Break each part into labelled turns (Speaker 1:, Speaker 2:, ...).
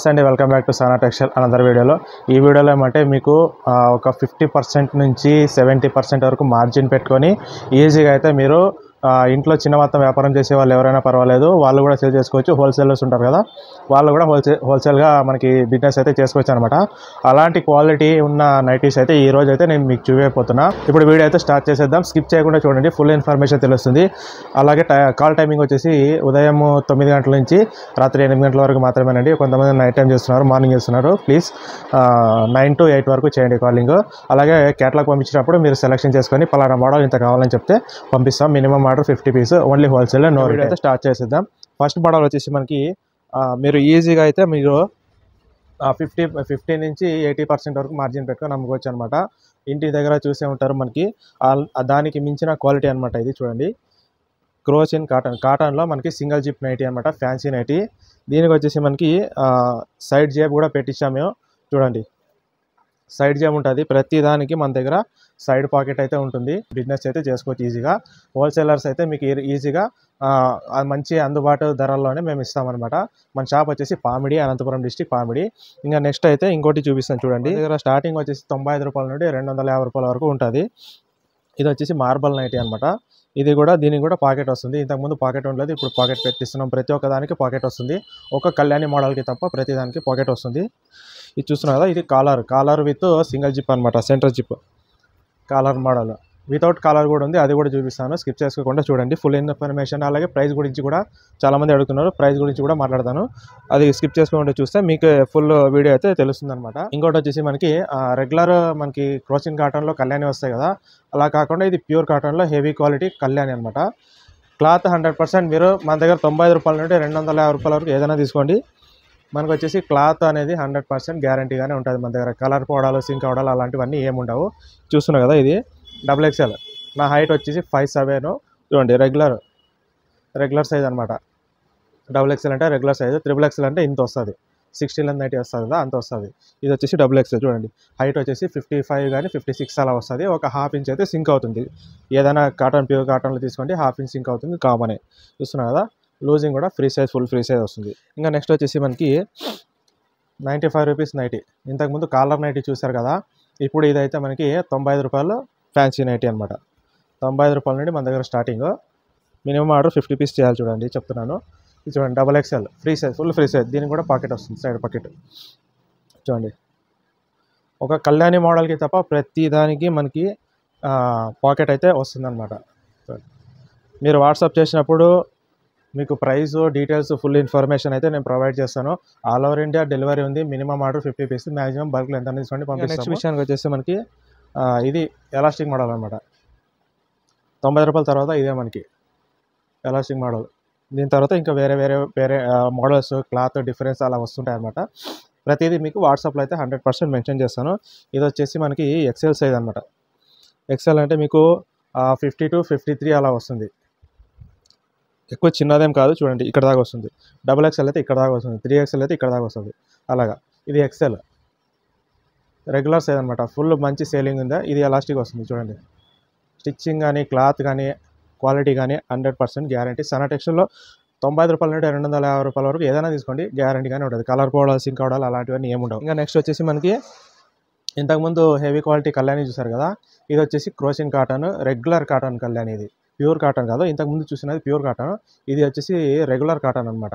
Speaker 1: నమస్తే అండి, welcome back to సానా టెక్స్టైల్ అనదర్ వీడియోలో. ఈ వీడియోలో ఏమంటే మీకు ఒక 50% నుంచి 70% వరకు మార్జిన్ పెట్టుకొని ఈజీగా అయితే మీరు ఇంట్లో చిన్న మొత్తం వ్యాపారం చేసే వాళ్ళు ఎవరైనా పర్వాలేదు, వాళ్ళు కూడా సేల్ చేసుకోవచ్చు. హోల్సేలర్స్ ఉంటారు కదా, వాళ్ళు కూడా హోల్సేల్గా మనకి బిజినెస్ అయితే చేసుకోవచ్చు అనమాట. అలాంటి క్వాలిటీ ఉన్న నైటీస్ అయితే ఈ రోజు అయితే నేను మీకు చూపించబోతున్నా. ఇప్పుడు వీడియో అయితే స్టార్ట్ చేసేద్దాం. స్కిప్ చేయకుండా చూడండి, ఫుల్ ఇన్ఫర్మేషన్ తెలుస్తుంది. అలాగే కాల్ టైమింగ్ వచ్చేసి ఉదయం 9 గంటల నుంచి రాత్రి 8 గంటల వరకు మాత్రమేనండి. కొంతమంది నైట్ టైం చేస్తున్నారు, మార్నింగ్ చేస్తున్నారు. ప్లీజ్ 9 to 8 వరకు చేయండి కాలింగ్. అలాగే క్యాటలాగ్ పంపించినప్పుడు మీరు సెలెక్షన్ చేసుకొని పలానా మోడల్ ఇంత కావాలని చెప్తే పంపిస్తాం. Minimum order 50 piece, only wholesale, no retail. అయితే స్టార్ట్ చేసేద్దాం. ఫస్ట్ మోడల్ వచ్చేసి మనకి మీరు ఈజీగా అయితే మీరు 50 నుంచి 80% వరకు మార్జిన్ పెట్టుకొని అమ్ముకోవచ్చు అనమాట. ఇంటి దగ్గర చూసే ఉంటారు, మనకి దానికి మించిన క్వాలిటీ అనమాట. ఇది చూడండి, క్రోచిన్ కాటన్లో మనకి సింగిల్ జిప్ నైటీ అనమాట, ఫ్యాన్సీ నైటీ. దీనికి వచ్చేసి మనకి సైడ్ జేబ్ కూడా పెట్టించాము మేము. చూడండి, సైడ్ జేబ్ ఉంటుంది. ప్రతి దానికి మన దగ్గర సైడ్ పాకెట్ అయితే ఉంటుంది. బిజినెస్ అయితే చేసుకోవచ్చు ఈజీగా. హోల్సేలర్స్ అయితే మీకు ఈజీగా మంచి అందుబాటు ధరల్లోనే మేము ఇస్తామన్నమాట. మన షాప్ వచ్చేసి పామిడి, అనంతపురం డిస్టిక్ పామిడి. ఇంకా నెక్స్ట్ అయితే ఇంకోటి చూపిస్తాను చూడండి. దగ్గర స్టార్టింగ్ వచ్చేసి 95 రూపాయల నుండి 250 రూపాయల వరకు ఉంటుంది. ఇది వచ్చేసి మార్బల్ నైటీ అనమాట. ఇది కూడా, దీనికి కూడా పాకెట్ వస్తుంది. ఇంతకుముందు పాకెట్ ఉండలేదు, ఇప్పుడు పాకెట్ పెట్టిస్తున్నాం. ప్రతి ఒక్క దానికి పాకెట్ వస్తుంది. ఒక కళ్యాణి మోడల్కి తప్ప ప్రతి దానికి పాకెట్ వస్తుంది. ఇది చూస్తున్నాం కదా, ఇది కాలర్ విత్ సింగిల్ జిప్ అనమాట, centre zip collar model. Without collar కూడా ఉంది, అది కూడా చూపిస్తాను. స్కిప్ చేసుకోకుండా చూడండి, ఫుల్ ఇన్ఫర్మేషన్. అలాగే ప్రైస్ గురించి కూడా చాలామంది అడుగుతున్నారు, ప్రైస్ గురించి కూడా మాట్లాడతాను. అది స్కిప్ చేసుకోకుండా చూస్తే మీకు ఫుల్ వీడియో అయితే తెలుస్తుంది అనమాట. ఇంకోటి వచ్చేసి మనకి రెగ్యులర్ మనకి క్రోచిన్ కాటన్లో కళ్యాణి వస్తాయి కదా, అలా కాకుండా ఇది ప్యూర్ కాటన్లో హెవీ క్వాలిటీ కళ్యాణి అనమాట. క్లాత్ 100%. మీరు మన దగ్గర 95 రూపాయల నుండి 250 రూపాయల వరకు ఏదైనా తీసుకోండి. మనకు వచ్చేసి క్లాత్ అనేది 100% గ్యారంటీగానే ఉంటుంది మన దగ్గర. కలర్ పోవడాలు, సింక్ అవడాలు అలాంటివన్నీ ఏముండవు. చూస్తున్నావు కదా, ఇది XXL. నా హైట్ వచ్చేసి 5'7". చూడండి, రెగ్యులర్ సైజ్ అనమాట. XXL అంటే రెగ్యులర్ సైజ్, XXL అంటే ఇంత వస్తుంది. 60 లెంత్ 90 వస్తుంది కదా, అంత వస్తుంది. ఇది వచ్చేసి XXL. చూడండి, హైట్ వచ్చేసి 55 కానీ 56 అలా వస్తుంది. ఒక ½ ఇంచ్ అయితే సింక్ అవుతుంది. ఏదైనా కాటన్, ప్యూర్ కాటన్లో తీసుకోండి, ½ ఇంచ్ సింక్ అవుతుంది, కామనే. చూస్తున్నావు కదా, లూజింగ్ కూడా free size, full free size వస్తుంది. ఇంకా నెక్స్ట్ వచ్చేసి మనకి 95 రూపీస్ నైటీ. ఇంతకుముందు కాలర్ నైటీ చూసారు కదా, ఇప్పుడు ఇదైతే మనకి 95 రూపాయలు ఫ్యాన్సీ నైటీ అనమాట. 95 రూపాయల నుండి మన దగ్గర స్టార్టింగ్. మినిమం ఆర్డర్ 50 పీస్ చేయాలి. చూడండి, చెప్తున్నాను. ఇది చూడండి, XXL free size, full free size. దీనికి కూడా పాకెట్ వస్తుంది, సైడ్ పాకెట్. చూడండి, ఒక కళ్యాణి మోడల్కి తప్ప ప్రతి దానికి మనకి పాకెట్ అయితే వస్తుంది అనమాట. మీరు వాట్సాప్ చేసినప్పుడు మీకు ప్రైస్, డీటెయిల్స్, ఫుల్ ఇన్ఫర్మేషన్ అయితే నేను ప్రొవైడ్ చేస్తాను. ఆల్ ఓవర్ ఇండియా డెలివరీ ఉంది. మినిమం ఆర్డర్ 50 పీస్, మ్యాక్సిమం బల్క్లో ఎంత తీసుకోండి పంపిస్తాను. నెక్స్ట్ విషయానికి వచ్చేసి మనకి ఇది ఎలాస్టిక్ మోడల్ అనమాట. 90 రూపాయల తర్వాత ఇదే మనకి ఎలాస్టిక్ మోడల్. దీని తర్వాత ఇంకా వేరే మోడల్స్, క్లాత్ డిఫరెన్స్ అలా వస్తుంటాయి అనమాట. ప్రతిదీ మీకు వాట్సాప్లో అయితే 100% మెన్షన్ చేస్తాను. ఇది వచ్చేసి మనకి XL సైజ్ అనమాట. XL అంటే మీకు 50 to 53 అలా వస్తుంది. ఎక్కువ చిన్నదేం కాదు. చూడండి, ఇక్కడ దాకా వస్తుంది. XXL అయితే ఇక్కడ దాకా వస్తుంది. 3XL అయితే ఇక్కడ దాకా వస్తుంది. అలాగా ఇది XL రెగ్యులర్ సైజ్ అనమాట. ఫుల్ మంచి సేలింగ్ ఉందా. ఇది ఎలాస్టిక్ వస్తుంది. చూడండి, స్టిచ్చింగ్ కానీ, క్లాత్ కానీ, క్వాలిటీ కానీ 100% గ్యారంటీ. సానా టెక్స్టైల్లో 95 రూపాయల నుండి 250 రూపాయల వరకు ఏదైనా తీసుకోండి, గ్యారంటీగానే ఉంటుంది. కలర్ పోవడాలు, సింక్ అవడాలు అలాంటివన్నీ ఏముండవు. ఇంకా నెక్స్ట్ వచ్చేసి మనకి ఇంతకుముందు హెవీ క్వాలిటీ కళ్యాణి చూసారు కదా, ఇది వచ్చేసి క్రోచిన్ కాటన్, రెగ్యులర్ కాటన్ కళ్యాణి. ఇది ప్యూర్ కాటన్ కాదు, ఇంతకుముందు చూసినది ప్యూర్ కాటన్. ఇది వచ్చేసి రెగ్యులర్ కాటన్ అనమాట.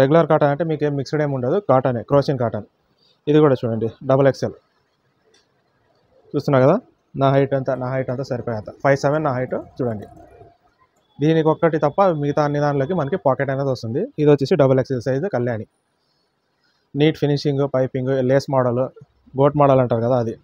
Speaker 1: రెగ్యులర్ కాటన్ అంటే మీకు మిక్స్డ్ ఏమి ఉండదు, కాటనే, క్రోచిన్ కాటన్. ఇది కూడా చూడండి, XXL. చూస్తున్నా కదా, నా హైట్ అంతా సరిపోయేంత 5'7" నా హైట్. చూడండి, దీనికి ఒక్కటి తప్ప మిగతా అన్ని దానిలోకి మనకి పాకెట్ అనేది వస్తుంది. ఇది వచ్చేసి XXL size Kalyani. Neat finishing, piping, lace model, గోట్ మోడల్ అంటారు కదా, అది.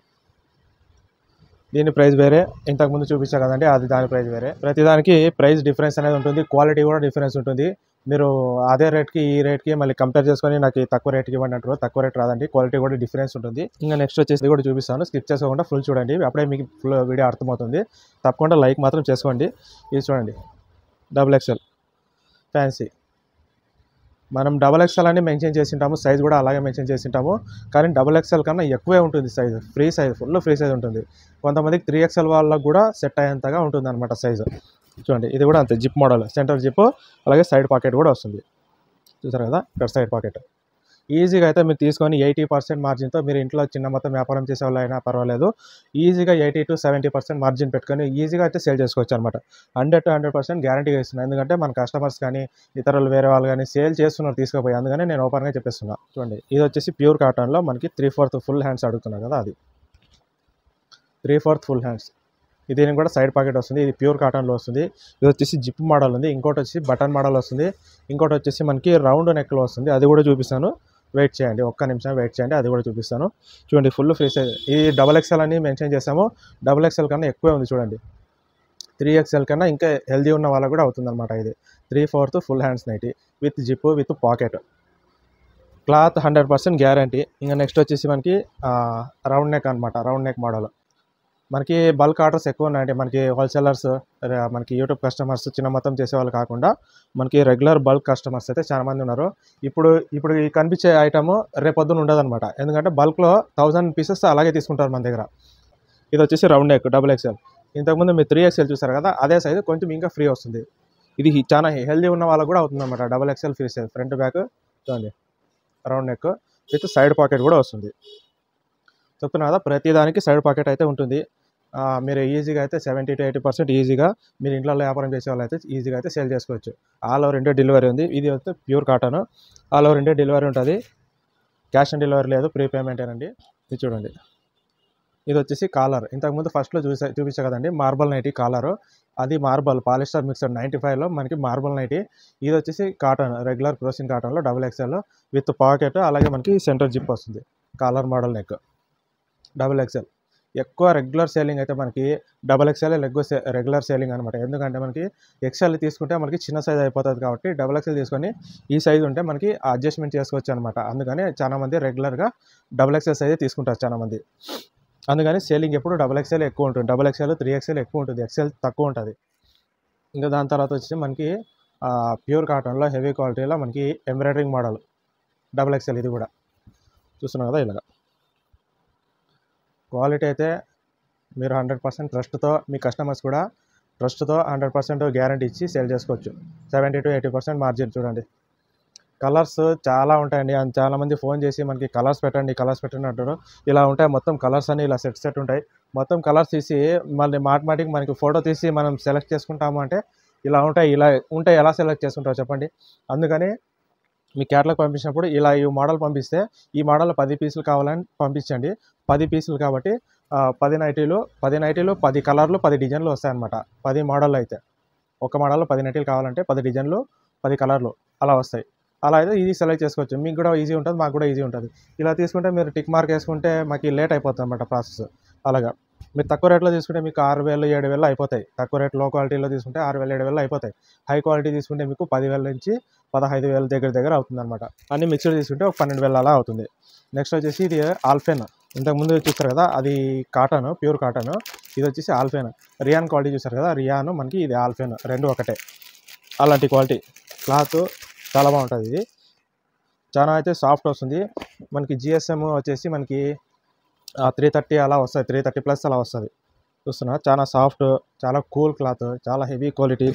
Speaker 1: దీని ప్రైస్ వేరే, ఇంతకుముందు చూపించా కదండి, అది దాని ప్రైస్ వేరే. ప్రతిదానికి ప్రైస్ డిఫరెన్స్ అనేది ఉంటుంది, క్వాలిటీ కూడా డిఫరెన్స్ ఉంటుంది. మీరు అదే రేట్కి ఈ రేట్కి మళ్ళీ కంపేర్ చేసుకొని నాకు తక్కువ రేట్కి ఇవ్వండి అంటారు, తక్కువ రేట్ రాదండి, క్వాలిటీ కూడా డిఫరెన్స్ ఉంటుంది. ఇంకా నెక్స్ట్ వచ్చేసి కూడా చూపిస్తాను. స్కిప్ చేసుకోకుండా ఫుల్ చూడండి, అప్పుడే మీకు ఫుల్ వీడియో అర్థమవుతుంది. తప్పకుండా లైక్ మాత్రం చేసుకోండి. ఇది చూడండి, XXL ఫ్యాన్సీ. మనం XXL అని మెన్షన్ చేసింటాము, సైజ్ కూడా అలాగే మెన్షన్ చేసింటాము. కానీ XXL కన్నా ఎక్కువే ఉంటుంది size, free size, full free size ఉంటుంది. కొంతమందికి 3XL వాళ్ళకు కూడా సెట్ అయ్యేంతగా ఉంటుంది అనమాట సైజు. చూడండి, ఇది కూడా అంతే, జిప్ మోడల్, సెంటర్ జిప్, అలాగే సైడ్ పాకెట్ కూడా వస్తుంది. చూసారు కదా, ఇక్కడ సైడ్ పాకెట్. ఈజీగా అయితే మీరు తీసుకొని 80% మార్జిన్‌తో మీరు ఇంట్లో చిన్న మొత్తం వ్యాపారం చేసేవాళ్ళైనా పర్వాలేదు. ఈజీగా 80-70% మార్జిన్ పెట్టుకొని ఈజీగా అయితే సేల్ చేసుకోవచ్చనమాట. 100% గ్యారంటీగా ఇస్తున్నా. ఎందుకంటే మన కస్టమర్స్ కానీ, ఇతరులు వేరే వాళ్ళు గానీ సేల్ చేస్తున్నారు తీసుకుపోయి. అందుకని నేను ఓపెన్‌గా చెప్పేస్తున్నా. చూడండి ఇదొచ్చేసి ప్యూర్ కాటన్‌లో మనకి 3/4 ఫుల్ హ్యాండ్స్ అడుగుతున్నారు కదా అది. 3/4 ఫుల్ హ్యాండ్స్. దీనికి కూడా సైడ్ పాకెట్ వస్తుంది. ఇది ప్యూర్ కాటన్‌లో వస్తుంది. ఇది వచ్చేసి జిప్ మోడల్ ఉంది. ఇంకోటి వచ్చేసి బటన్ మోడల్ వస్తుంది. ఇంకోటి వచ్చేసి మనకి రౌండ్ నెక్‌లో వస్తుంది. అది కూడా చూపిస్తాను. వెయిట్ చేయండి. ఒక్క నిమిషం వెయిట్ చేయండి. అది కూడా చూపిస్తాను. చూడండి ఫుల్ ఫ్రీ సైజ్. ఇది XXL అని మెన్షన్ చేసాము. XXL కన్నా ఎక్కువే ఉంది చూడండి. 3XL కన్నా ఇంకా హెల్తీ ఉన్న వాళ్ళకి కూడా అవుతుందన్నమాట ఇది. 3/4 full hands nighty with zip with pocket. Cloth 100% guarantee. ఇంకా నెక్స్ట్ వచ్చేసి మనకి రౌండ్ నెక్ అనమాట. Round neck model. మనకి బల్క్ ఆర్డర్స్ ఎక్కువ ఉన్నాయండి. మనకి హోల్సేలర్స్, మనకి యూట్యూబ్ కస్టమర్స్ చిన్న మొత్తం చేసేవాళ్ళు కాకుండా మనకి రెగ్యులర్ బల్క్ కస్టమర్స్ అయితే చాలామంది ఉన్నారు. ఇప్పుడు ఈ కనిపించే ఐటము రేపొద్దున ఉండదన్నమాట. ఎందుకంటే బల్క్లో 1000 పీసెస్ అలాగే తీసుకుంటారు మన దగ్గర. ఇది వచ్చేసి రౌండ్ నెక్ XXL. ఇంతకుముందు మీరు 3XL చూసారు కదా, అదే సైజు కొంచెం ఇంకా ఫ్రీ వస్తుంది. ఇది చాలా హెల్దీ ఉన్న వాళ్ళకు కూడా అవుతుందన్నమాట. XXL free size. Front back చూడండి round neck with side pocket కూడా వస్తుంది. చెప్తున్నా కదా, ప్రతి దానికి సైడ్ పాకెట్ అయితే ఉంటుంది. మీరు ఈజీగా అయితే 70-80% ఈజీగా మీరు ఇంట్లో వ్యాపారం చేసే వాళ్ళు అయితే ఈజీగా అయితే సేల్ చేసుకోవచ్చు. ఆల్ ఓవర్ ఇండియా డెలివరీ ఉంది. ఇది అయితే pure cotton. All over India delivery ఉంటుంది. క్యాష్ ఆన్ డెలివరీ లేదు, ప్రీపేమెంటేనండి. ఇది చూడండి. ఇది వచ్చేసి కాలర్. ఇంతకుముందు ఫస్ట్లో చూపించా కదండి మార్బల్ నైటీ కాలరు. అది మార్బల్ పాలిస్టర్ మిక్సర్ 95లో మనకి మార్బల్ నైటీ. ఇది వచ్చేసి కాటన్ రెగ్యులర్ క్రోసిన్ కాటన్లో XXL విత్ పాకెట్. అలాగే మనకి సెంటర్ జిప్ వస్తుంది. Caller model neck XXL. ఎక్కువ రెగ్యులర్ సేలింగ్ అయితే మనకి XXL రెగ్యులర్ సేలింగ్ అనమాట. ఎందుకంటే మనకి XL తీసుకుంటే మనకి చిన్న సైజ్ అయిపోతుంది కాబట్టి XXL తీసుకొని ఈ సైజ్ ఉంటే మనకి అడ్జస్ట్మెంట్ చేసుకోవచ్చు అనమాట. అందుకని చాలామంది రెగ్యులర్గా XXL సైజ్ తీసుకుంటారు చాలామంది. అందుకని సేలింగ్ ఎప్పుడు XXL ఎక్కువ ఉంటుంది. XXL 3XL ఎక్కువ ఉంటుంది. XL తక్కువ ఉంటుంది. ఇంకా దాని తర్వాత వచ్చి మనకి ప్యూర్ కాటన్లో హెవీ క్వాలిటీలో మనకి ఎంబ్రాయిడరింగ్ మోడల్ XXL. ఇది కూడా చూస్తున్నాం కదా ఇలాగా. క్వాలిటీ అయితే మీరు 100% ట్రస్ట్తో మీ కస్టమర్స్ కూడా ట్రస్ట్తో 100% గ్యారంటీ ఇచ్చి సేల్ చేసుకోవచ్చు. 70-80% మార్జిన్. చూడండి కలర్స్ చాలా ఉంటాయండి. చాలామంది ఫోన్ చేసి మనకి కలర్స్ పెట్టండి అంటారు. ఇలా ఉంటాయి మొత్తం కలర్స్ అని ఇలా సెట్ ఉంటాయి. మొత్తం కలర్స్ తీసి మళ్ళీ మాటిమాటికి మనకి ఫోటో తీసి మనం సెలెక్ట్ చేసుకుంటాము అంటే ఇలా ఉంటాయి ఎలా సెలెక్ట్ చేసుకుంటారో చెప్పండి. అందుకని మీ క్యాటలాగ్ పంపించినప్పుడు ఇలా ఈ మోడల్ పంపిస్తే ఈ మోడల్ 10 పీసులు కావాలని పంపించండి. 10 పీసులు కాబట్టి 10 నైటీలు 10 కలర్లు 10 డిజైన్లు వస్తాయన్నమాట. 10 మోడల్ అయితే ఒక మోడల్లో 10 నైటీలు కావాలంటే 10 డిజైన్లు 10 కలర్లు అలా వస్తాయి. అలా అయితే ఈజీ సెలెక్ట్ చేసుకోవచ్చు. మీకు కూడా ఈజీ ఉంటుంది, మాకు కూడా ఈజీ ఉంటుంది. ఇలా తీసుకుంటే మీరు టిక్ మార్క్ వేసుకుంటే మాకు లేట్ అయిపోతుంది అన్నమాట ప్రాసెస్. అలాగా మీరు తక్కువ రేట్లో తీసుకుంటే మీకు 6,000-7,000 అయిపోతాయి. తక్కువ రేట్ లో క్వాలిటీలో తీసుకుంటే 6,000-7,000 అయిపోతాయి. హై క్వాలిటీ తీసుకుంటే మీకు 10,000 నుంచి 15,000 దగ్గర అవుతుందన్నమాట. అన్ని మిక్స్డ్ తీసుకుంటే ఒక 12,000 అలా అవుతుంది. నెక్స్ట్ వచ్చేసి ఇది ఆల్ఫెన్. ఇంతకుముందు చూస్తారు కదా అది కాటన్, ప్యూర్ కాటన్. ఇది వచ్చేసి ఆల్ఫెన్. రియాన్ క్వాలిటీ చూస్తారు కదా, రియాన్ మనకి ఇది ఆల్ఫెన్, రెండు ఒకటే. అలాంటి క్వాలిటీ క్లాత్ చాలా బాగుంటుంది. ఇది చాలా అయితే సాఫ్ట్ వస్తుంది. మనకి GSM వచ్చేసి మనకి 330 అలా వస్తుంది, 330+ అలా వస్తుంది. చూస్తున్నా చాలా సాఫ్ట్, చాలా కూల్ క్లాత్, చాలా హెవీ క్వాలిటీ,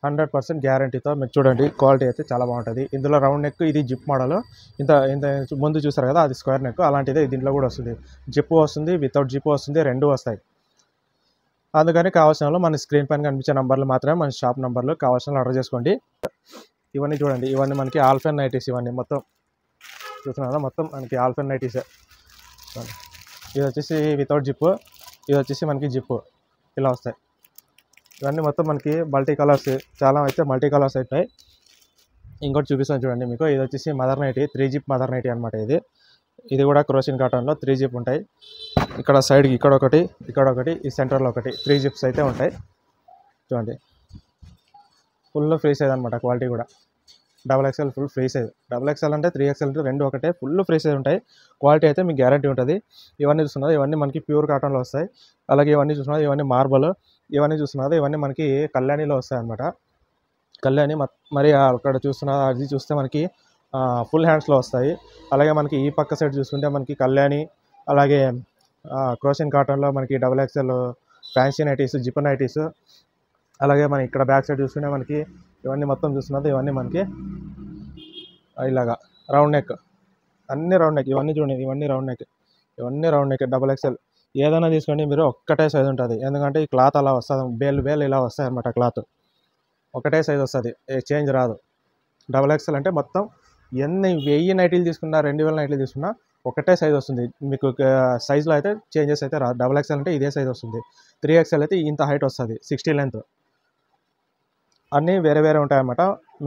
Speaker 1: 100% గ్యారంటీతో. మీరు చూడండి క్వాలిటీ అయితే చాలా బాగుంటుంది. ఇందులో రౌండ్ నెక్, ఇది జిప్ మోడల్. ఇంత ముందు చూసారు కదా అది స్క్వేర్ నెక్, అలాంటిదే దీంట్లో కూడా వస్తుంది. జిప్ వస్తుంది, వితౌట్ జిప్ వస్తుంది, రెండు వస్తాయి. అందుకని కావాల్సిన వాళ్ళు మన స్క్రీన్ పైన కనిపించే నంబర్లు మాత్రమే మన షాప్ నంబర్లు కావాల్సిన ఆర్డర్ చేసుకోండి. ఇవన్నీ చూడండి, ఇవన్నీ మనకి ఆల్ఫెన్ నైటీస్. ఇవన్నీ మొత్తం చూస్తున్నా మొత్తం మనకి ఆల్ఫెన్ నైటీసే. ఇది వచ్చేసి వితౌట్ జిప్, ఇది వచ్చేసి మనకి జిప్, ఇలా వస్తాయి. ఇవన్నీ మొత్తం మనకి మల్టీ కలర్స్, చాలా అయితే మల్టీ కలర్స్ అవుతాయి. ఇంకోటి చూపిస్తాను చూడండి మీకు. ఇది వచ్చేసి mother nighty, 3 zip mother nighty అనమాట. ఇది కూడా క్రోసిన్ కాటన్లో 3 జిప్ ఉంటాయి. ఇక్కడ సైడ్కి ఇక్కడ ఒకటి ఈ సెంటర్లో ఒకటి 3 జిప్స్ అయితే ఉంటాయి. చూడండి ఫుల్ ఫ్రీ సైజ్ అనమాట. క్వాలిటీ కూడా XXL full free size. XXL అంటే 3XL రెండు ఒకటే, ఫుల్ ఫ్రీ సైజ్ ఉంటాయి. క్వాలిటీ అయితే మీకు గ్యారంటీ ఉంటుంది. ఇవన్నీ చూస్తున్నారు ఇవన్నీ మనకి ప్యూర్ కాటన్లో వస్తాయి. అలాగే ఇవన్నీ చూస్తున్నారు ఇవన్నీ మార్బల్. ఇవన్నీ చూస్తున్నారు ఇవన్నీ మనకి కళ్యాణిలో వస్తాయి అనమాట. కళ్యాణి మరి అక్కడ చూస్తున్నారు అది చూస్తే మనకి ఫుల్ హ్యాండ్స్లో వస్తాయి. అలాగే మనకి ఈ పక్క సైడ్ చూసుకుంటే మనకి కళ్యాణి, అలాగే క్రోసిన్ కాటన్లో మనకి XXL fancy nighties, zip nighties. అలాగే మనం ఇక్కడ బ్యాక్ సైడ్ చూసుకుంటే మనకి ఇవన్నీ మొత్తం చూస్తున్నది ఇవన్నీ మనకి ఇలాగా రౌండ్ నెక్ అన్ని రౌండ్ నెక్. ఇవన్నీ చూడండి, ఇవన్నీ రౌండ్ నెక్, ఇవన్నీ రౌండ్ నెక్ డబుల్ ఎక్స్ఎల్. ఏదైనా తీసుకోండి మీరు, ఒక్కటే సైజ్ ఉంటుంది. ఎందుకంటే ఈ క్లాత్ అలా వస్తుంది, వేలు ఇలా వస్తాయి అన్నమాట. క్లాత్ ఒకటే సైజ్ వస్తుంది, చేంజ్ రాదు. డబుల్ ఎక్స్ఎల్ అంటే మొత్తం 1000 నైటీలు తీసుకున్నా, 2000 నైటీలు తీసుకున్నా ఒకటే సైజ్ వస్తుంది మీకు. సైజులో అయితే చేంజెస్ అయితే రాదు. డబుల్ ఎక్స్ఎల్ అంటే ఇదే సైజ్ వస్తుంది. 3XL అయితే ఇంత హైట్ వస్తుంది, 60 లెంత్. అన్నీ వేరే వేరే ఉంటాయన్నమాట.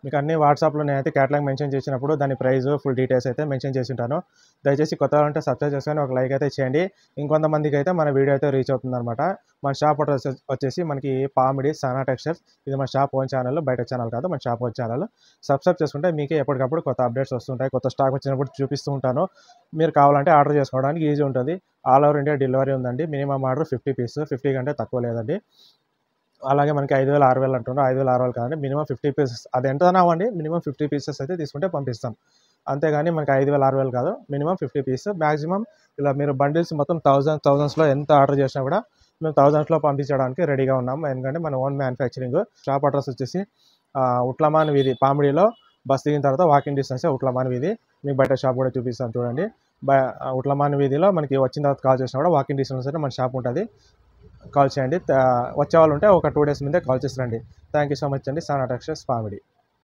Speaker 1: మీకు అన్ని వాట్సాప్లో నేనైతే క్యాటలాగ్ మెన్షన్ చేసినప్పుడు దాని ప్రైస్, ఫుల్ డీటెయిల్స్ అయితే మెన్షన్ చేసి ఉంటాను. దయచేసి కొత్తగా ఉంటే సబ్స్క్రైబ్ చేసుకొని ఒక లైక్ అయితే చేయండి. ఇంకొంతమందికి అయితే మన వీడియో అయితే రీచ్ అవుతుంది అనమాట. మన షాప్ అడ్రస్ వచ్చేసి మనకి పామిడి సనా టెక్స్టైల్స్. ఇది మన షాప్ ఓన్ ఛానల్, బయట ఛానల్ కాదు, మన షాప్ ఓన్ ఛానల్. సబ్స్క్రైబ్ చేసుకుంటే మీకే ఎప్పటికప్పుడు కొత్త అప్డేట్స్ వస్తుంటాయి. కొత్త స్టాక్ వచ్చినప్పుడు చూపిస్తూ ఉంటాను. మీరు కావాలంటే ఆర్డర్ చేసుకోవడానికి ఈజీ ఉంటుంది. ఆల్ ఓవర్ ఇండియా డెలివరీ ఉందండి. మినిమం ఆర్డర్ 50 పీస్, 50 కంటే తక్కువ లేదండి. అలాగే మనకి 5000, 6000 అంటున్నారు. 5000, 6000 కాదండి, మినిమం 50 పీసెస్. అది ఎంత అవ్వండి, మినిమం 50 పీసెస్ అయితే తీసుకుంటే పంపిస్తాం. అంతేగాని మనకి 5000, 6000 కాదు, మినిమం 50 పీస్. మ్యాక్సిమం ఇలా మీరు బండిల్స్ మొత్తం థౌజండ్స్లో ఎంత ఆర్డర్ చేసినా కూడా మేము థౌజండ్స్లో పంపించడానికి రెడీగా ఉన్నాము. ఎందుకంటే మన ఓన్ మ్యానుఫ్యాక్చరింగ్. షాప్ అడ్రస్ వచ్చేసి ఉట్లమాన్ వీధి, పామిడిలో బస్ దిగిన తర్వాత వాకింగ్ డిస్టెన్స్ ఉట్లమాన్ వీధి. మీకు బయట షాప్ కూడా చూపిస్తాను చూడండి. ఉట్లమాన్ వీధిలో మనకి వచ్చిన తర్వాత కాల్ చేసినా కూడా వాకింగ్ డిస్టెన్స్ అయితే మన షాప్ ఉంటుంది. కాల్ చేయండి. వచ్చే వాళ్ళు ఉంటే ఒక 2 డేస్ ముందే కాల్ చేసి రండి. థ్యాంక్ యూ సో మచ్ అండి. సనా టెక్స్టైల్స్ పామిడి.